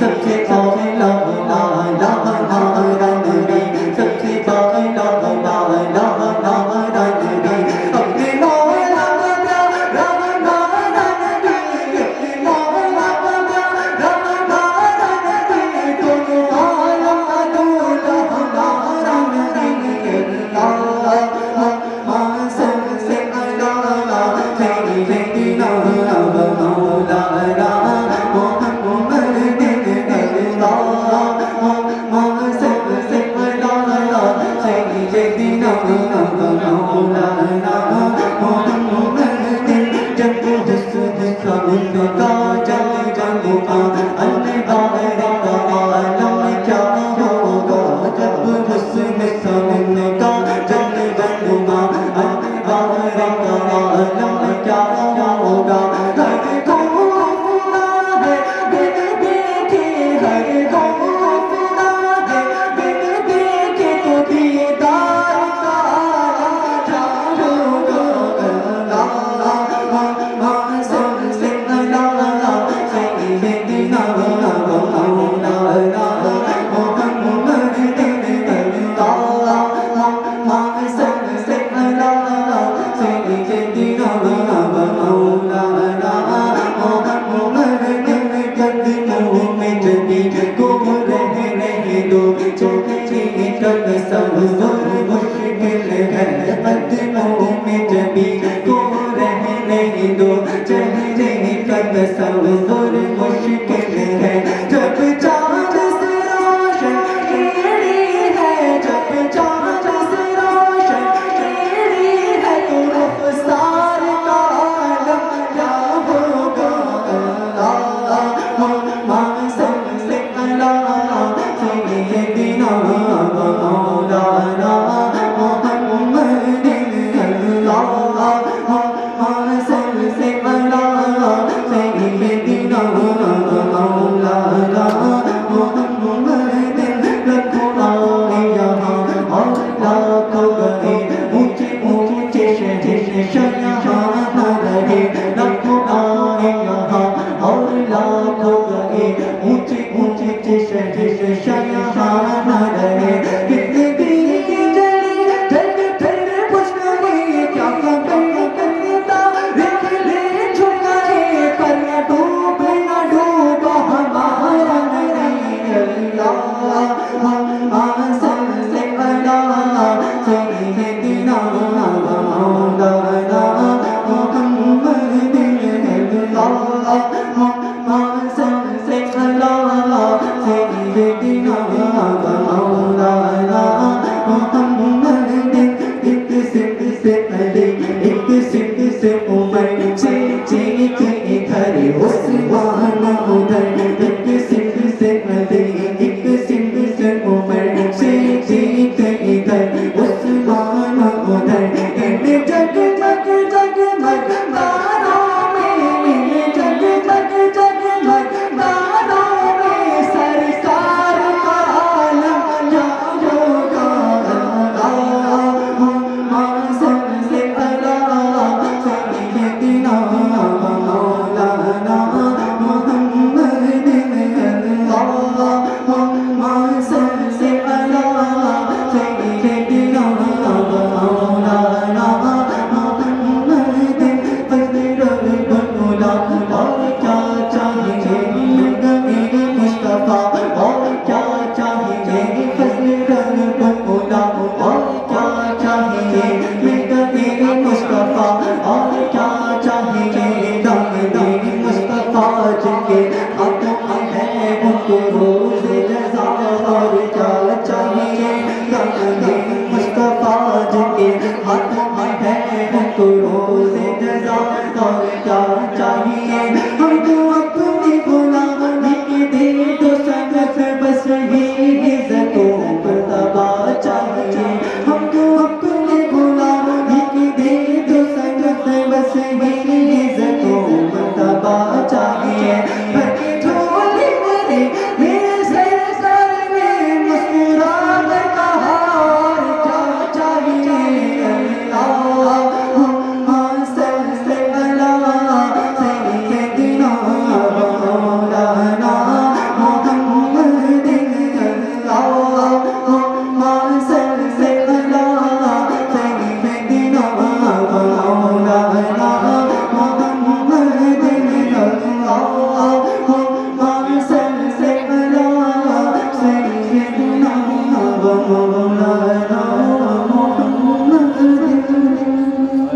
سب سے اعلیٰ اعلیٰ ہمارا نبی، سب سے اعلیٰ اعلیٰ ہمارا نبی، اپنے مولا کا پیارا ہمارا نبی، اپنے مولا کا پیارا ہمارا نبی، دونوں عالم کا دولہ ہمارا نبی، اللہم صل علی سیدنا مولانا محمد، اللہم صل علی سیدنا مولانا محمد، جب حسن کا ان کا جل جلوہ انوار کا عالم کیا ہوگا، جب حسن کا ان کا جل جلوہ انوار کا عالم کیا ہوگا، ہر گفتگو ہے بن دیکھے، ہر گفتگو ہے بن دیکھے تو دیدار کا عالم کیا ہوگا، اللہم صل علی سیدنا مولانا محمد، اللہم صل علی سیدنا مولانا محمد، قدموں میں جدید کو رہنے دو، چوکھی کا تصور مشکل ہے، قدموں میں جدید کو رہنے دو، چہرے کا تصور مشکل ہے، جب چاند سے روشن کیڑی ہے، جب چاند سے روشن کیڑی ہے تو رخسار کا عالم کیا ہوگا، اللہم صل علی سیدنا مولانا محمد، اللہم صل علی سیدنا مولانا محمد، رکھو آئے یہاں اور لاکھوں گئے، اونچے اونچے شہنشاہ یہاں رہے، رکھو آئے یہاں اور لاکھوں گئے، اونچے اونچے شہنشاہ یہاں رہے، کتنے دن کی جلی جل پھر کچھ نہیں، کیا خبر کرتا رکھ لے چھکائے، پر نہ ڈوبا ہمارا نبی، اللہم صل علی سیدنا مولانا محمد، اللہم صل علی سیدنا مولانا محمد، ایک سمت سے علی ایک سمت سے عمر، چیخ ادھر عثمان ادھر، ایک سمت سے علی ایک سمت سے عمر، چیخ ادھر عثمان ادھر، ان جگمگ جگمگ تاروں میں، ان جگمگ جگمگ تاروں میں سرکار کا عالم کیا ہوگا، اللہم صل علی سیدنا مولانا محمد، اللہم صل علی سیدنا مولانا محمد، فضل رب مولا اور کیا چاہیے، میرے مصطفیٰ اور کیا چاہیے، فضل رب مولا اور کیا چاہیے، میرے مصطفیٰ اور کیا چاہیے، دم میرے مصطفیٰ جن کے ہاتھوں میں ہے ان کو